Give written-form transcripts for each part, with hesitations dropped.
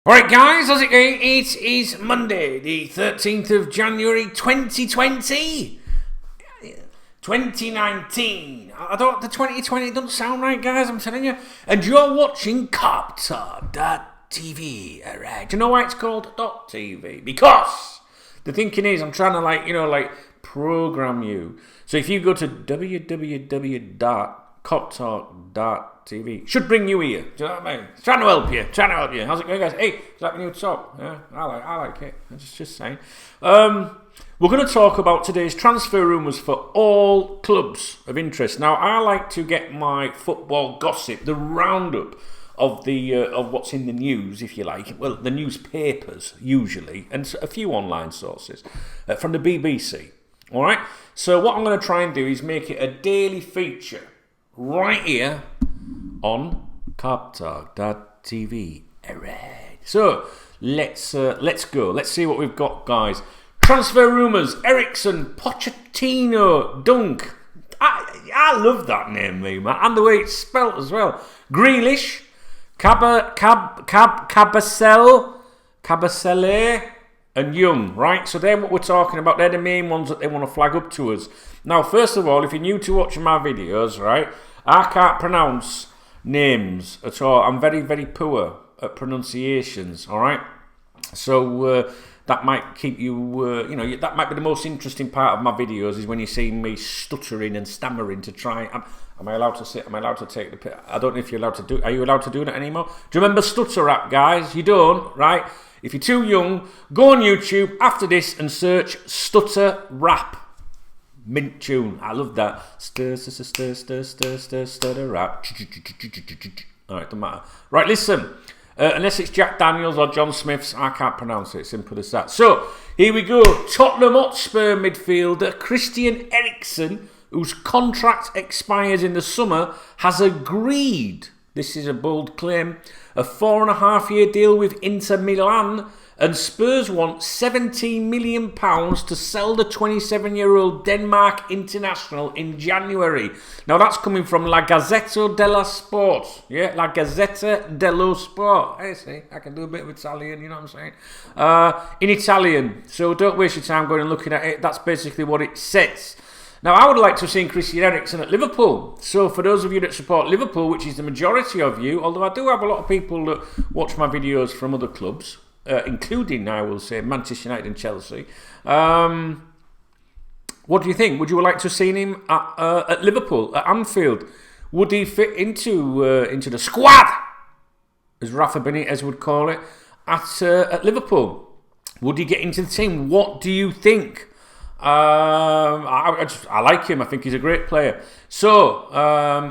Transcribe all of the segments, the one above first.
Alright guys, how's it going? It is Monday, the 13th of January 2020. 2019. I don't, the 2020 doesn't sound right, guys, I'm telling you. And you're watching KopTalk.tv, alright? Do you know why it's called .tv? Because the thinking is I'm trying to program you. So if you go to www.KopTalk.tv, should bring you here. Do you know what I mean? It's trying to help you. How's it going, guys? Hey, is that new top? Yeah, I like it. I'm just saying. We're going to talk about today's transfer rumours for all clubs of interest. Now, I like to get my football gossip, the roundup of what's in the news, if you like. Well, the newspapers usually, and a few online sources from the BBC. All right. So what I'm going to try and do is make it a daily feature right here on KopTalk.tv. Alright. So let's go. Let's see what we've got, guys. Transfer rumours: Eriksen, Pochettino, Dunk. I love that name, me, man, and the way it's spelt as well. Grealish, Cabasele, and Young. Right. So they're what we're talking about. They're the main ones that they want to flag up to us. Now, first of all, if you're new to watching my videos, right, I can't pronounce names at all. I'm very, very poor at pronunciations, all right? So that might keep you, that might be the most interesting part of my videos is when you see me stuttering and stammering to try. Am I allowed to sit? Am I allowed to take the pic? I don't know if you're allowed to do. Are you allowed to do that anymore? Do you remember Stutter Rap, guys? You don't, right? If you're too young, go on YouTube after this and search Stutter Rap. Mint tune. I love that. Stutter Rap. Alright, doesn't matter. Right, listen. Unless it's Jack Daniels or John Smith's, I can't pronounce it. Simple as that. So, here we go. Tottenham Hotspur midfielder Christian Eriksen, whose contract expires in the summer, has agreed, this is a bold claim, a 4.5-year deal with Inter Milan, and Spurs want £17 million to sell the 27-year-old Denmark international in January. Now that's coming from La Gazzetta dello Sport. Yeah, La Gazzetta dello Sport. I see, I can do a bit of Italian, you know what I'm saying? In Italian, so don't waste your time going and looking at it. That's basically what it says. Now, I would like to have seen Christian Eriksen at Liverpool. So for those of you that support Liverpool, which is the majority of you, although I do have a lot of people that watch my videos from other clubs, including, I will say, Manchester United and Chelsea. What do you think? Would you like to have seen him at Liverpool, at Anfield? Would he fit into the squad, as Rafa Benitez would call it, at Liverpool? Would he get into the team? What do you think? I like him. I think he's a great player. So,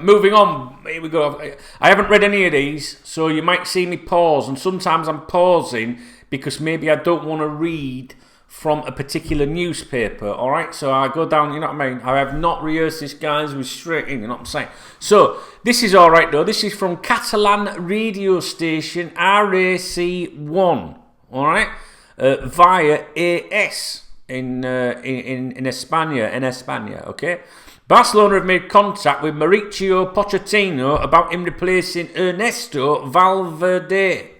moving on. Here we go. I haven't read any of these, so you might see me pause. And sometimes I'm pausing because maybe I don't want to read from a particular newspaper. All right. So I go down. You know what I mean? I have not rehearsed this, guys. We're straight in. You know what I'm saying? So this is all right though. This is from Catalan radio station RAC1. All right. Via AS. In España, okay? Barcelona have made contact with Mauricio Pochettino about him replacing Ernesto Valverde.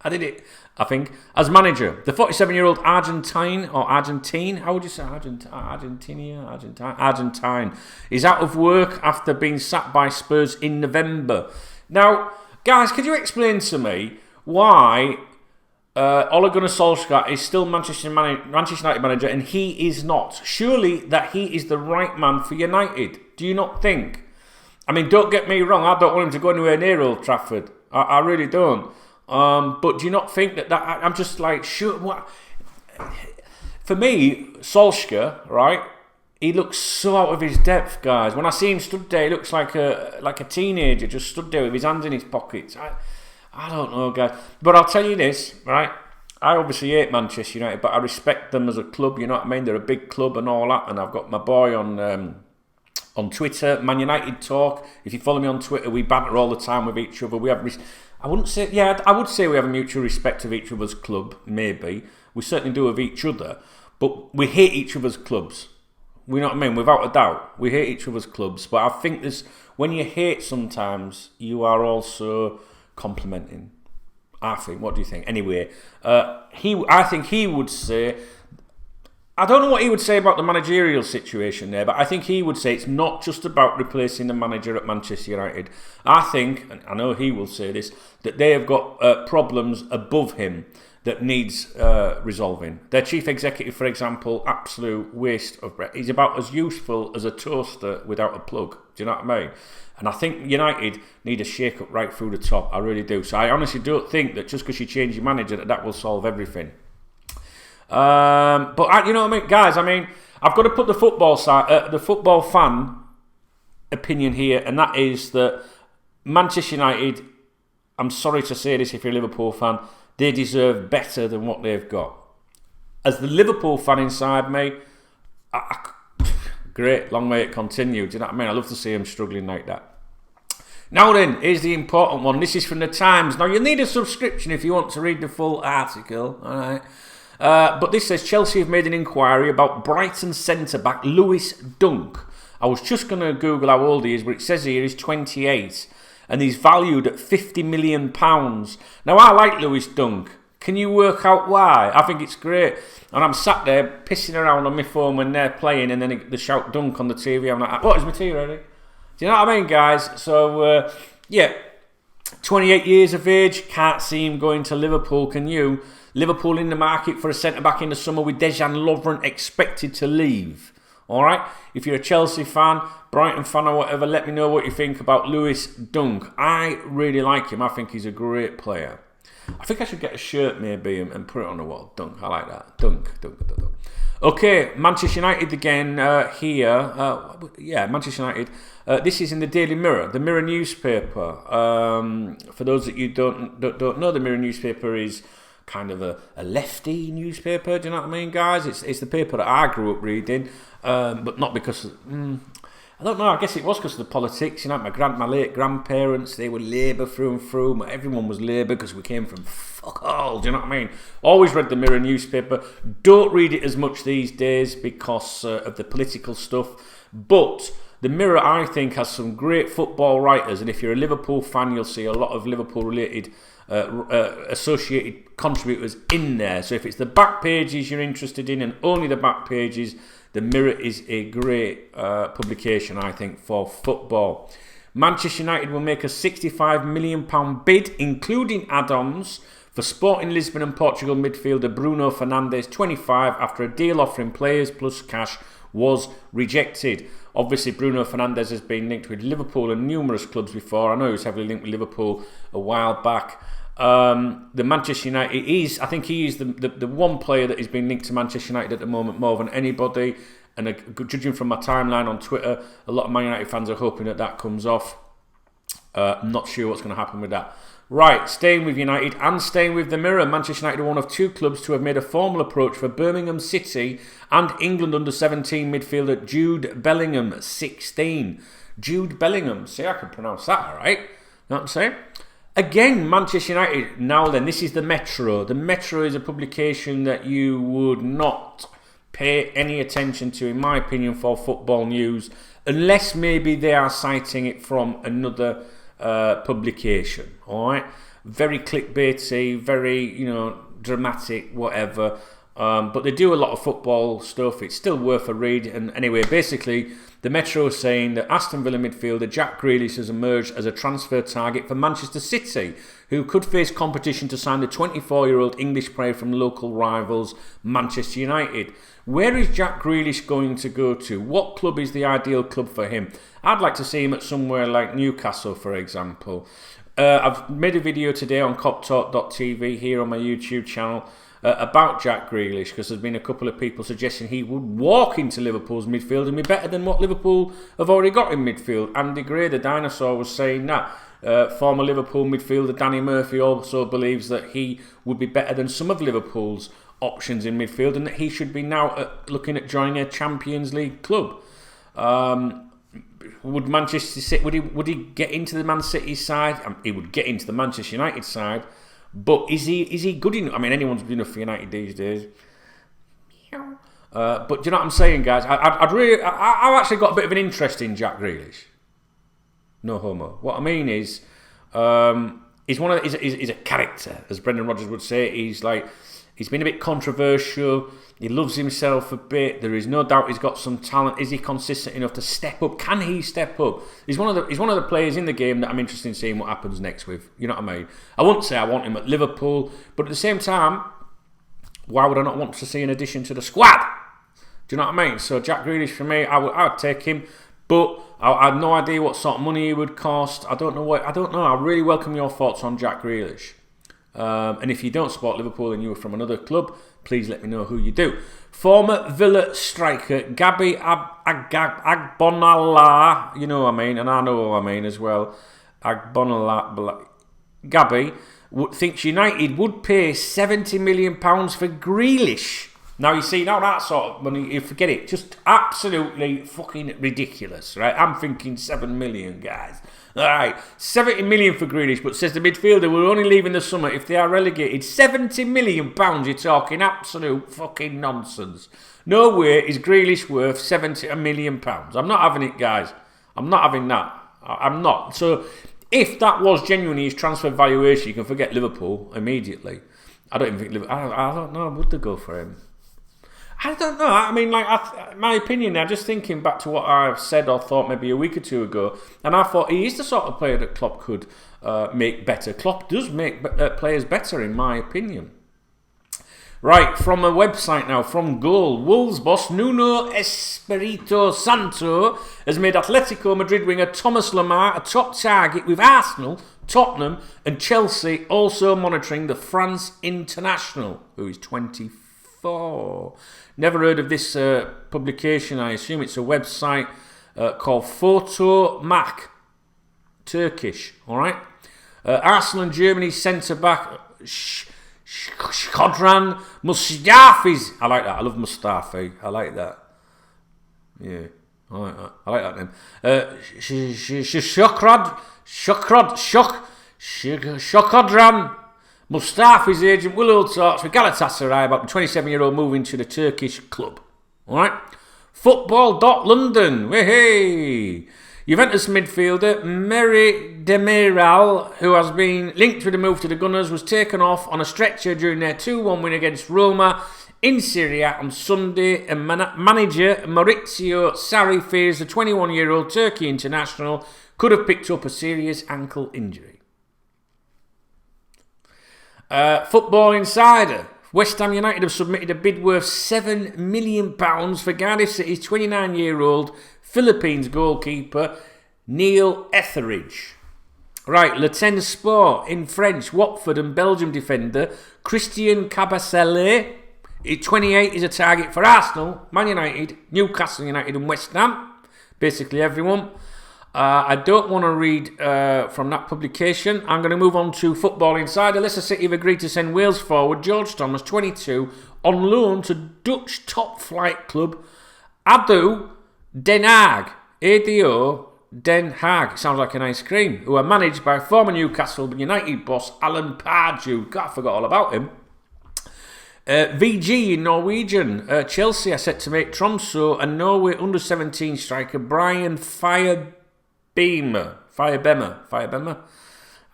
I did it, I think, as manager. The 47-year-old Argentine, how would you say Argentine, is out of work after being sacked by Spurs in November. Now, guys, could you explain to me why Ole Gunnar Solskjaer is still Manchester United manager and he is not? Surely that he is the right man for United. Do you not think? I mean, don't get me wrong. I don't want him to go anywhere near Old Trafford. I really don't. But do you not think that I'm just like, sure. What? For me, Solskjaer, right? He looks so out of his depth, guys. When I see him stood there, he looks like a teenager just stood there with his hands in his pockets. I don't know, guys. But I'll tell you this, right? I obviously hate Manchester United, but I respect them as a club, you know what I mean? They're a big club and all that. And I've got my boy on Twitter, Man United Talk. If you follow me on Twitter, we banter all the time with each other. We have, I would say we have a mutual respect of each other's club, maybe. We certainly do of each other. But we hate each other's clubs. You know what I mean? Without a doubt. We hate each other's clubs. But I think when you hate sometimes, you are also complimenting. I think. What do you think? Anyway, I think he would say, I don't know what he would say about the managerial situation there, but I think he would say it's not just about replacing the manager at Manchester United. I think, and I know he will say this, that they have got problems above him that needs resolving. Their chief executive, for example, absolute waste of breath. He's about as useful as a toaster without a plug. Do you know what I mean? And I think United need a shake-up right through the top. I really do. So I honestly don't think that just because you change your manager that will solve everything. But you know what I mean, guys. I mean, I've got to put the football side, the football fan opinion here, and that is that Manchester United. I'm sorry to say this, if you're a Liverpool fan, they deserve better than what they've got. As the Liverpool fan inside me, great, long may it continue. Do you know what I mean? I love to see them struggling like that. Now then, here's the important one. This is from the Times. Now, you'll need a subscription if you want to read the full article. All right. But this says Chelsea have made an inquiry about Brighton centre-back Lewis Dunk. I was just going to Google how old he is, but it says here he's 28 and he's valued at £50 million. Now, I like Lewis Dunk. Can you work out why? I think it's great. And I'm sat there pissing around on my phone when they're playing and then they shout Dunk on the TV. I'm like, what, is my tea ready? Do you know what I mean, guys? So, yeah, 28 years of age, can't see him going to Liverpool, can you? Liverpool in the market for a centre-back in the summer with Dejan Lovren expected to leave. All right? If you're a Chelsea fan, Brighton fan or whatever, let me know what you think about Lewis Dunk. I really like him. I think he's a great player. I think I should get a shirt maybe and put it on the wall. Dunk. I like that. Dunk. Okay, Manchester United again here. Yeah, Manchester United. This is in the Daily Mirror, the Mirror newspaper. For those that you don't know, the Mirror newspaper is kind of a lefty newspaper. Do you know what I mean, guys? It's the paper that I grew up reading, but not because I don't know. I guess it was because of the politics. You know, my late grandparents, they were Labour through and through. Everyone was Labour because we came from fuck all. Do you know what I mean? Always read the Mirror newspaper. Don't read it as much these days because of the political stuff. But the Mirror, I think, has some great football writers. And if you're a Liverpool fan, you'll see a lot of Liverpool-related associated contributors in there. So if it's the back pages you're interested in and only the back pages, the Mirror is a great publication, I think, for football. Manchester United will make a £65 million bid, including add-ons, for Sporting Lisbon and Portugal midfielder Bruno Fernandes, 25, after a deal offering players plus cash was rejected. Obviously, Bruno Fernandes has been linked with Liverpool and numerous clubs before. I know he was heavily linked with Liverpool a while back. The Manchester United I think he is the one player that has been linked to Manchester United at the moment more than anybody. And judging from my timeline on Twitter, a lot of Man United fans are hoping that comes off. I'm not sure what's going to happen with that. Right, staying with United and staying with the Mirror, Manchester United are one of two clubs to have made a formal approach for Birmingham City and England under-17 midfielder Jude Bellingham, 16. Jude Bellingham, see, I can pronounce that all right. You know what I'm saying? Again, Manchester United. Now then, this is the Metro. The Metro is a publication that you would not pay any attention to, in my opinion, for football news, unless maybe they are citing it from another publication. All right, very clickbaity, very dramatic, whatever. But they do a lot of football stuff. It's still worth a read. And anyway, basically, the Metro is saying that Aston Villa midfielder Jack Grealish has emerged as a transfer target for Manchester City, who could face competition to sign the 24-year-old English player from local rivals Manchester United. Where is Jack Grealish going to go to? What club is the ideal club for him? I'd like to see him at somewhere like Newcastle, for example. I've made a video today on KopTalk.tv here on my YouTube channel about Jack Grealish, because there's been a couple of people suggesting he would walk into Liverpool's midfield and be better than what Liverpool have already got in midfield. Andy Gray, the dinosaur, was saying that. Former Liverpool midfielder Danny Murphy also believes that he would be better than some of Liverpool's options in midfield and that he should be now looking at joining a Champions League club. Would Manchester City, would he get into the Man City side? He would get into the Manchester United side. But is he good enough? I mean, anyone's good enough for United these days. But do you know what I'm saying, guys? I've actually got a bit of an interest in Jack Grealish. No homo. What I mean is, he's he's a character, as Brendan Rodgers would say. He's been a bit controversial. He loves himself a bit. There is no doubt he's got some talent. Is he consistent enough to step up? Can he step up? He's one of the players in the game that I'm interested in seeing what happens next with. You know what I mean? I wouldn't say I want him at Liverpool, but at the same time, why would I not want to see an addition to the squad? Do you know what I mean? So Jack Grealish for me, I'd take him, but I have no idea what sort of money he would cost. I don't know. I really welcome your thoughts on Jack Grealish. And if you don't support Liverpool and you were from another club, please let me know who you do. Former Villa striker Gabi Agbonala, you know what I mean, and I know what I mean as well. Gabi thinks United would pay £70 million for Grealish. Now you see, now that sort of money, you forget it, just absolutely fucking ridiculous, right? I'm thinking 7 million, guys. All right, 70 million for Grealish, but says the midfielder will only leave in the summer if they are relegated. £70 million, you're talking absolute fucking nonsense. No way is Grealish worth £70 million. I'm not having it, guys. I'm not having that. I'm not. So if that was genuinely his transfer valuation, you can forget Liverpool immediately. I don't even think Liverpool. I don't know. Would they go for him? I don't know. I mean, my opinion now, just thinking back to what I've said or thought maybe a week or two ago, and I thought he is the sort of player that Klopp could make better. Klopp does make players better, in my opinion. Right, from a website now, from Goal, Wolves boss Nuno Espirito Santo has made Atletico Madrid winger Thomas Lemar a top target, with Arsenal, Tottenham and Chelsea also monitoring the France international, who is 24. Never heard of this publication. I assume it's a website called Photo Mac, Turkish. All right. Arsenal and Germany centre back Shkodran Mustafi's. I like that. I love Mustafi. I like that. Yeah, I like that. I like that name. Shkodran Mustafi's agent will hold talks with Galatasaray about the 27-year-old moving to the Turkish club. Alright? Football.London. Hey! Juventus midfielder Meri Demiral, who has been linked with a move to the Gunners, was taken off on a stretcher during their 2-1 win against Roma in Syria on Sunday, and manager Maurizio Sarri fears the 21-year-old Turkey international could have picked up a serious ankle injury. Football Insider. West Ham United have submitted a bid worth £7 million for Cardiff City's 29-year-old Philippines goalkeeper Neil Etheridge. Right, Le Ten Sport in French. Watford and Belgium defender Christian Cabasele, 28, is a target for Arsenal, Man United, Newcastle United and West Ham. Basically everyone. I don't want to read from that publication. I'm going to move on to Football Insider. Leicester City have agreed to send Wales forward George Thomas, 22, on loan to Dutch top flight club ADO Den Haag. ADO Den Haag. Sounds like an ice cream. Who are managed by former Newcastle United boss Alan Pardew. God, I forgot all about him. VG in Norwegian. Chelsea are set to make Tromsø and Norway under-17 striker Brian Firebemmer. I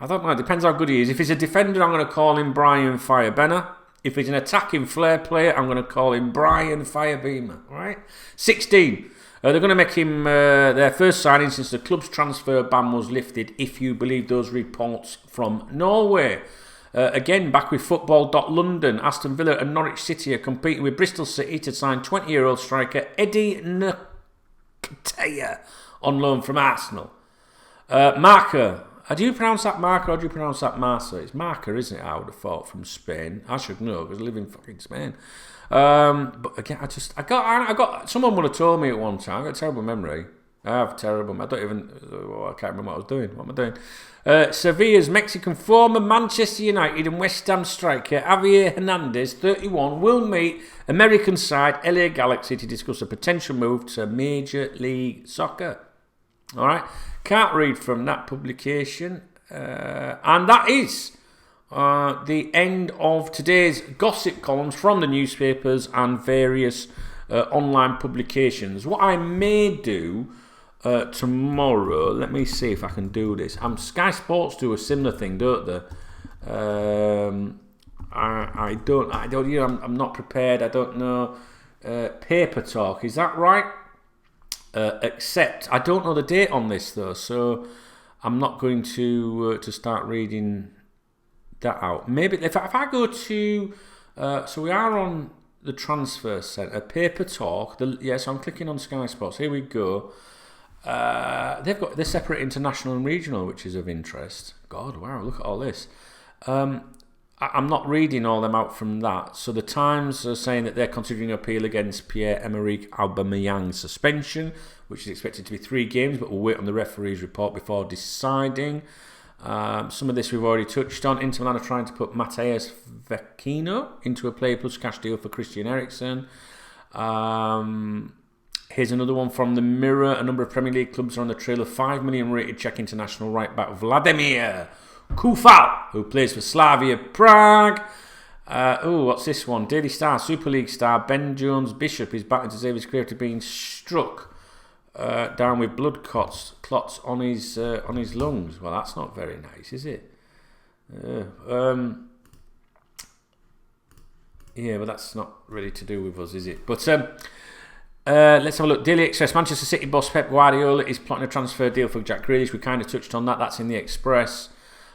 don't know, it depends how good he is. If he's a defender, I'm going to call him Brian Firebenner. If he's an attacking flair player, I'm going to call him Brian Firebeamer. Right? 16. They're going to make him their first signing since the club's transfer ban was lifted, if you believe those reports from Norway. Again, back with Football.London. Aston Villa and Norwich City are competing with Bristol City to sign 20-year-old striker Eddie Nketiah on loan from Arsenal. Marca. Do you pronounce that Marca or do you pronounce that Marca? It's Marca, isn't it? I would have thought, from Spain. I should know because I live in fucking Spain. But again, I got. Someone would have told me at one time. I got a terrible memory. I have terrible. I can't remember what I was doing. What am I doing? Sevilla's Mexican former Manchester United and West Ham striker Javier Hernandez, 31, will meet American side LA Galaxy to discuss a potential move to Major League Soccer. All right, can't read from that publication, and that is the end of today's gossip columns from the newspapers and various online publications. What I may do tomorrow. Let me see if I can do this. Sky Sports do a similar thing, don't they? I don't. You know, I'm not prepared. I don't know. Paper Talk, is that right? Except I don't know the date on this though, so I'm not going to start reading that out. Maybe if I go to so we are on the transfer centre, Paper Talk. So I'm clicking on Sky Sports. Here we go. They're separate international and regional, which is of interest. God, wow, look at all this. I'm not reading all them out from that. So the Times are saying that they're considering an appeal against Pierre-Emerick Aubameyang's suspension, which is expected to be 3 games, but we'll wait on the referee's report before deciding. Some of this we've already touched on. Inter Milan are trying to put Matheus Vecino into a player plus cash deal for Christian Eriksen. Here's another one from the Mirror. A number of Premier League clubs are on the trail of 5 million rated Czech international right back Vladimir Koufal, who plays for Slavia Prague. What's this one? Daily Star, Super League star Ben Jones Bishop is battling to save his career after being struck down with blood clots on his lungs. Well, that's not very nice, is it? Yeah, but that's not really to do with us, is it? But let's have a look. Daily Express. Manchester City boss Pep Guardiola is plotting a transfer deal for Jack Grealish. We kind of touched on that. That's in the Express.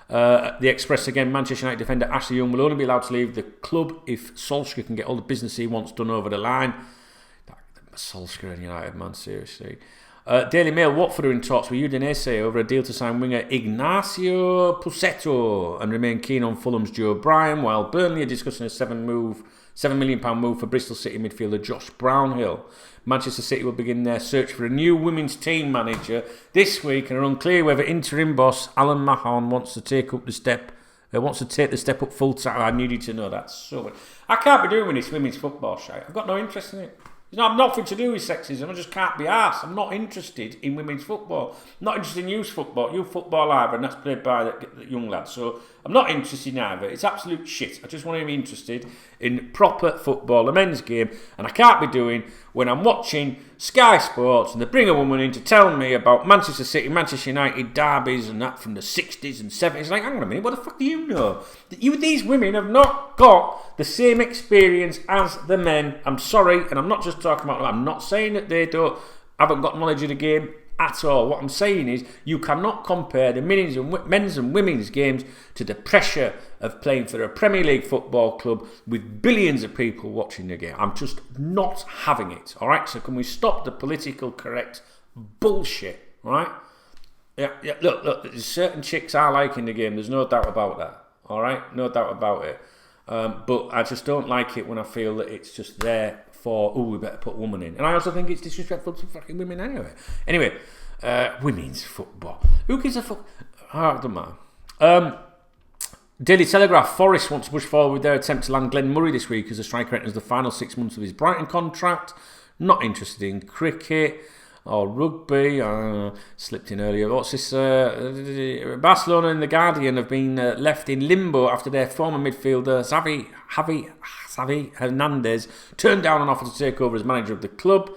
The Express again. Manchester United defender Ashley Young will only be allowed to leave the club if Solskjaer can get all the business he wants done over the line. Solskjaer and United, man, seriously. Daily Mail. Watford are in talks with Udinese over a deal to sign winger Ignacio Pusetto and remain keen on Fulham's Joe Bryan, while Burnley are discussing a £7 million move for Bristol City midfielder Josh Brownhill. Manchester City will begin their search for a new women's team manager this week and are unclear whether interim boss Alan Mahon wants to take the step up full time. I needed to know that so much. I can't be doing this women's football shit. I've got no interest in it. It's not nothing to do with sexism. I just can't be arsed. I'm not interested in women's football. I'm not interested in youth football either, and that's played by the young lads. So I'm not interested in either. It's absolute shit. I just want to be interested in proper football, a men's game, and I can't be doing when I'm watching Sky Sports and they bring a woman in to tell me about Manchester City, Manchester United derbies and that from the 60s and 70s. Like, hang on a minute, what the fuck do you know? These women have not got the same experience as the men. I'm sorry, and I'm not just talking about. I'm not saying that they haven't got knowledge of the game at all. What I'm saying is you cannot compare the men's and women's games to the pressure of playing for a Premier League football club with billions of people watching the game. I'm just not having it. All right. So can we stop the political correct bullshit? All right. Yeah. Look. There's certain chicks I like in the game. There's no doubt about that. All right. No doubt about it. But I just don't like it when I feel that it's just there for, we better put women in. And I also think it's disrespectful to fucking women anyway. Anyway, women's football. Who gives a fuck? Oh, it doesn't matter. Daily Telegraph. Forest want to push forward with their attempt to land Glenn Murray this week as the striker enters the final 6 months of his Brighton contract. Not interested in cricket or rugby. Slipped in earlier. What's this? Barcelona and The Guardian have been left in limbo after their former midfielder Xavi Hernandez turned down an offer to take over as manager of the club.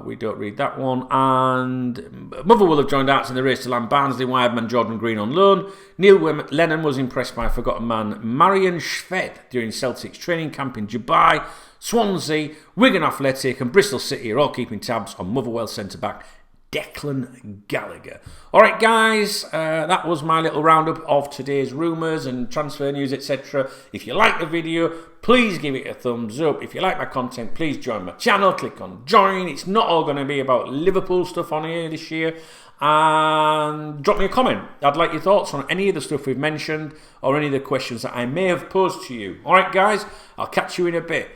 We don't read that one. And Motherwell have joined Arts in the race to land Barnsley wireman Jordan Green on loan. Neil Lennon was impressed by forgotten man Marian Shved during Celtic's training camp in Dubai. Swansea, Wigan Athletic and Bristol City are all keeping tabs on Motherwell centre-back Declan Gallagher. Alright guys, that was my little roundup of today's rumours and transfer news, etc. If you like the video, please give it a thumbs up. If you like my content, please join my channel. Click on join. It's not all going to be about Liverpool stuff on here this year. And drop me a comment. I'd like your thoughts on any of the stuff we've mentioned or any of the questions that I may have posed to you. Alright guys, I'll catch you in a bit.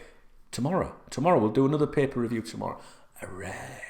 Tomorrow we'll do another paper review tomorrow. Alright.